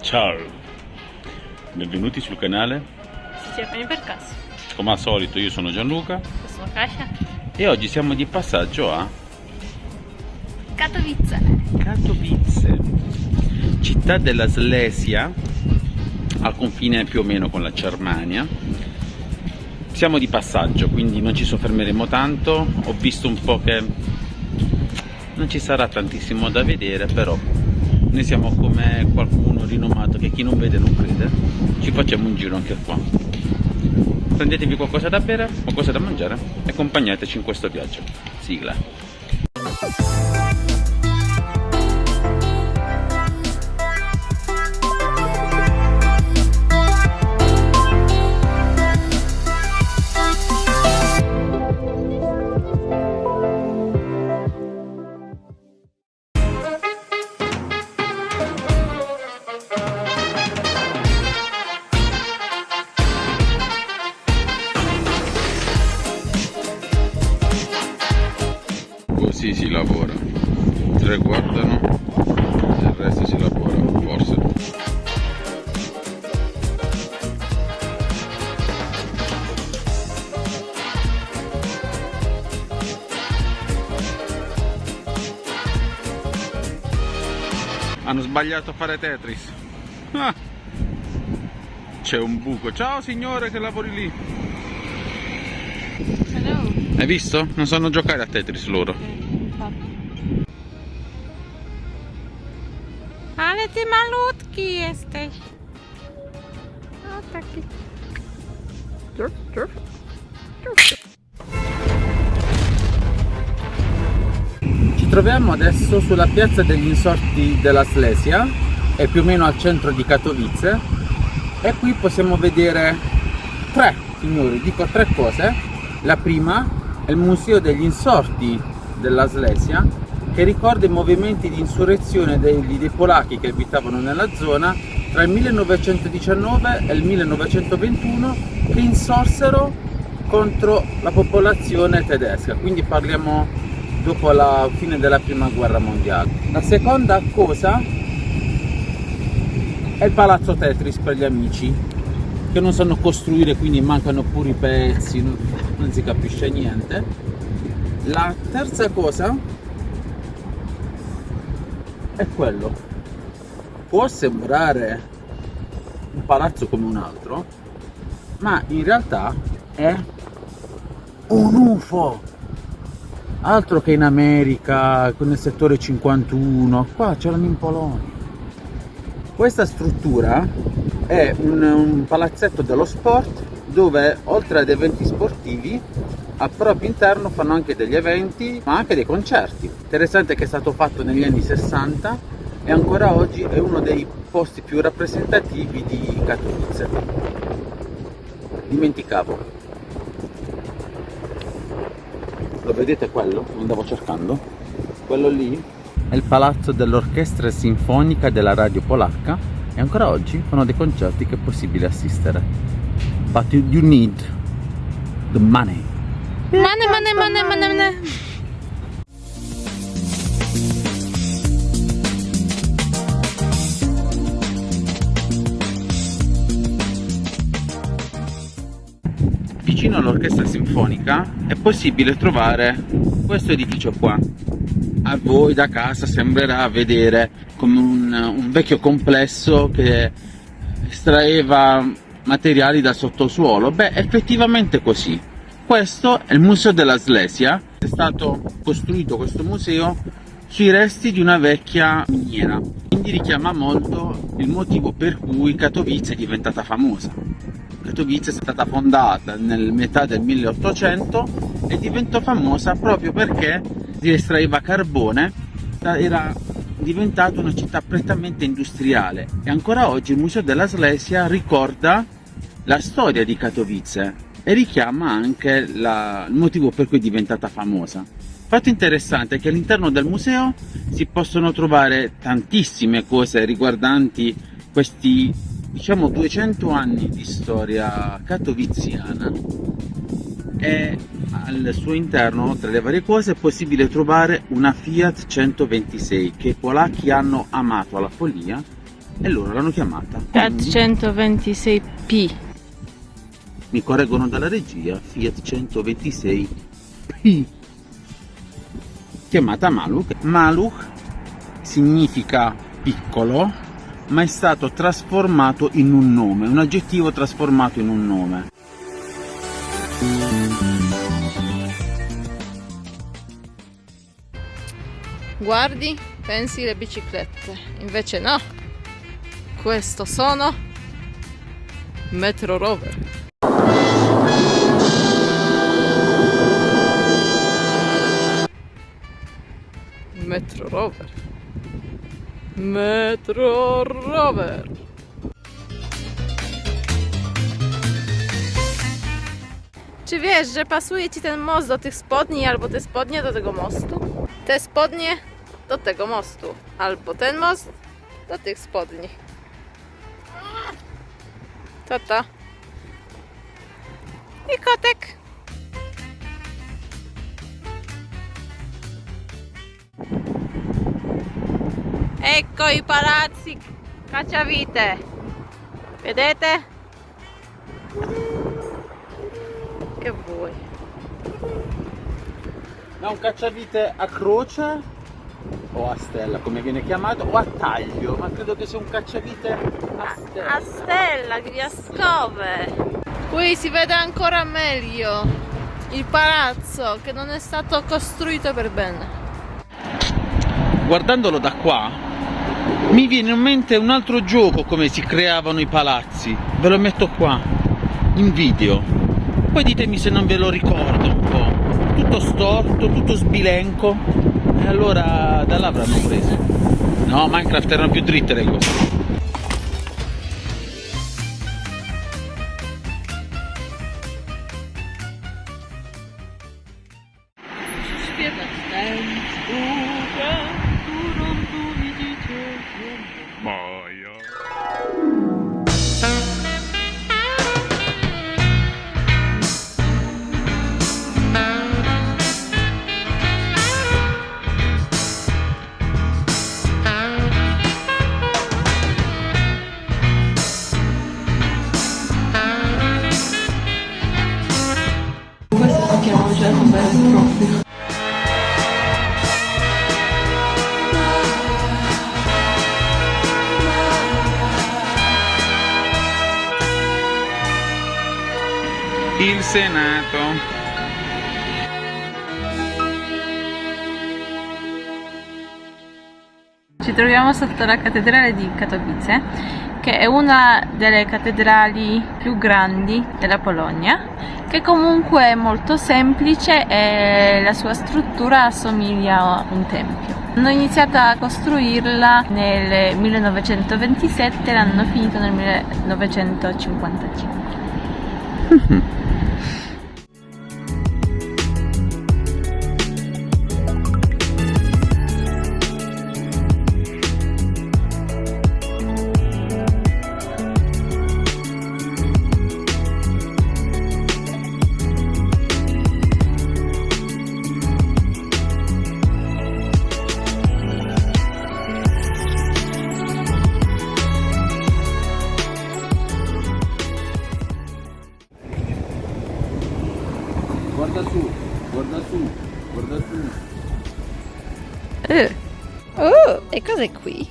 Ciao, benvenuti sul canale. Si cercano per caso. Come al solito io sono Gianluca Io sono Kasia. e oggi siamo di passaggio a Katowice. Katowice, città della Slesia, al confine più o meno con la Germania. Siamo di passaggio, quindi non ci soffermeremo tanto. Ho visto un po' che non ci sarà tantissimo da vedere, però noi siamo come qualcuno rinomato che chi non vede non crede. Ci facciamo un giro anche qua. Prendetevi qualcosa da bere, qualcosa da mangiare e accompagnateci in questo viaggio. Sigla. Così si lavora, tre guardano e il resto si lavora, forse. Hanno sbagliato a fare Tetris. Ah, c'è un buco. Ciao signore che lavori lì. Hello. Hai visto? Non sanno giocare a Tetris loro. Ale ty malutki jesteś. O taki. Ci troviamo adesso sulla piazza degli insorti della Slesia, è più o meno al centro di Katowice, e qui possiamo vedere tre, signori, dico tre cose. La prima è il museo degli insorti della Slesia, che ricorda i movimenti di insurrezione dei polacchi che abitavano nella zona tra il 1919 e il 1921, che insorsero contro la popolazione tedesca, quindi parliamo dopo la fine della prima guerra mondiale. La seconda cosa è il palazzo Tetris per gli amici che non sanno costruire, quindi mancano pure i pezzi, non si capisce niente. La terza cosa è quello: può sembrare un palazzo come un altro, ma in realtà è un UFO. Altro che in America con il settore 51, qua ce l'hanno in Polonia. Questa struttura è un palazzetto dello sport dove, oltre ad eventi sportivi, al proprio interno fanno anche degli eventi ma anche dei concerti. Interessante che è stato fatto negli anni 60 e ancora oggi è uno dei posti più rappresentativi di Katowice. Dimenticavo. Lo vedete quello? Lo andavo cercando. Quello lì è il palazzo dell'orchestra sinfonica della radio polacca e ancora oggi fanno dei concerti che è possibile assistere. But you need the money. Money. Vicino all'orchestra sinfonica è possibile trovare questo edificio qua. A voi da casa sembrerà vedere come un vecchio complesso che estraeva materiali dal sottosuolo. Beh, effettivamente così. Questo è il museo della Slesia. È stato costruito questo museo sui resti di una vecchia miniera, quindi richiama molto il motivo per cui Katowice è diventata famosa. Katowice è stata fondata nel metà del 1800 e diventò famosa proprio perché si estraeva carbone, era diventata una città prettamente industriale e ancora oggi il museo della Slesia ricorda la storia di Katowice e richiama anche il motivo per cui è diventata famosa. Fatto interessante è che all'interno del museo si possono trovare tantissime cose riguardanti questi, diciamo, 200 anni di storia katowiziana, e al suo interno, tra le varie cose, è possibile trovare una Fiat 126 che i polacchi hanno amato alla follia e loro l'hanno chiamata Fiat quindi, 126P. mi correggono dalla regia, Fiat 126P, chiamata Maluk. Maluk significa piccolo, ma è stato trasformato in un nome, un aggettivo trasformato in un nome. Guardi, pensi le biciclette, invece no, questo sono Metro Rover. Metro Rover. Metro Rover. Czy wiesz, że pasuje ci ten most do tych spodni, albo te spodnie do tego mostu? Te spodnie do tego mostu, albo ten most do tych spodni. To. I kotek. Ecco i palazzi Cacciavite. Vedete? Che vuoi? Ma un cacciavite a croce o a stella, come viene chiamato, o a taglio, ma credo che sia un cacciavite a stella. A stella, ghiascove. Qui si vede ancora meglio il palazzo che non è stato costruito per bene. Guardandolo da qua mi viene in mente un altro gioco, come si creavano i palazzi. Ve lo metto qua in video, poi ditemi se non ve lo ricordo un po'. Tutto storto, tutto sbilenco, e allora da là avranno preso. No, Minecraft erano più dritte le cose. Il Senato. Ci troviamo sotto la cattedrale di Katowice, che è una delle cattedrali più grandi della Polonia, che comunque è molto semplice e la sua struttura assomiglia a un tempio. Hanno iniziato a costruirla nel 1927 e l'hanno finito nel 1955. Guarda su, guarda su, guarda su. Oh, e cos'è qui?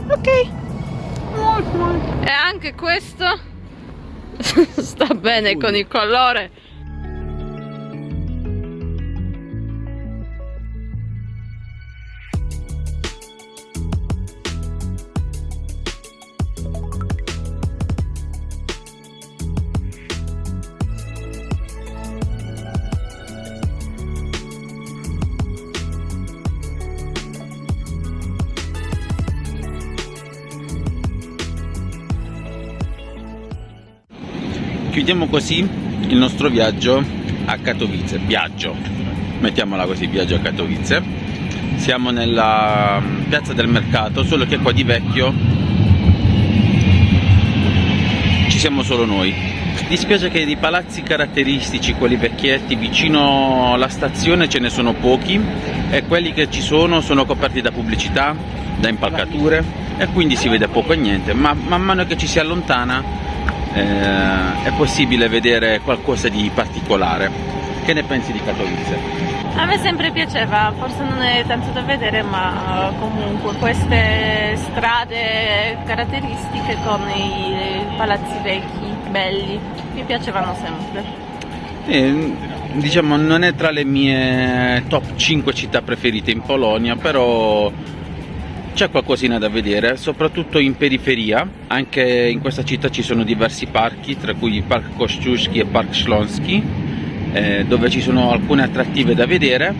Ok. E anche questo sta bene con il colore. Chiudiamo così il nostro viaggio a Katowice, viaggio, mettiamola così, viaggio a Katowice. Siamo nella piazza del mercato, solo che qua di vecchio ci siamo solo noi. Dispiace che di palazzi caratteristici, quelli vecchietti, vicino alla stazione ce ne sono pochi e quelli che ci sono coperti da pubblicità, da impalcature e quindi si vede poco e niente, ma man mano che ci si allontana è possibile vedere qualcosa di particolare. Che ne pensi di Katowice? A me sempre piaceva, forse non è tanto da vedere, ma comunque queste strade caratteristiche con i palazzi vecchi, belli, mi piacevano sempre. Diciamo non è tra le mie top 5 città preferite in Polonia, però c'è qualcosina da vedere, soprattutto in periferia. Anche in questa città ci sono diversi parchi, tra cui Park Kościuszki e Park Śląski, dove ci sono alcune attrattive da vedere,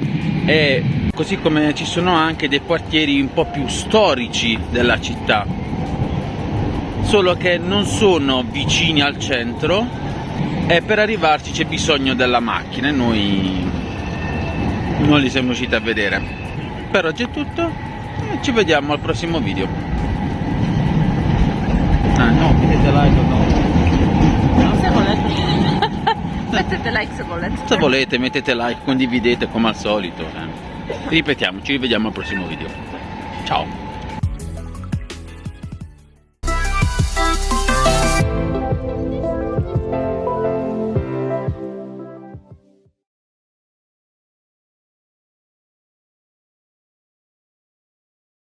e così come ci sono anche dei quartieri un po' più storici della città, solo che non sono vicini al centro e per arrivarci c'è bisogno della macchina e noi non li siamo riusciti a vedere. Per oggi è tutto e ci vediamo al prossimo video. No, mettete like o no? Se volete. Mettete like se volete. Se volete mettete like, condividete come al solito. Ripetiamo, ci rivediamo al prossimo video. Ciao.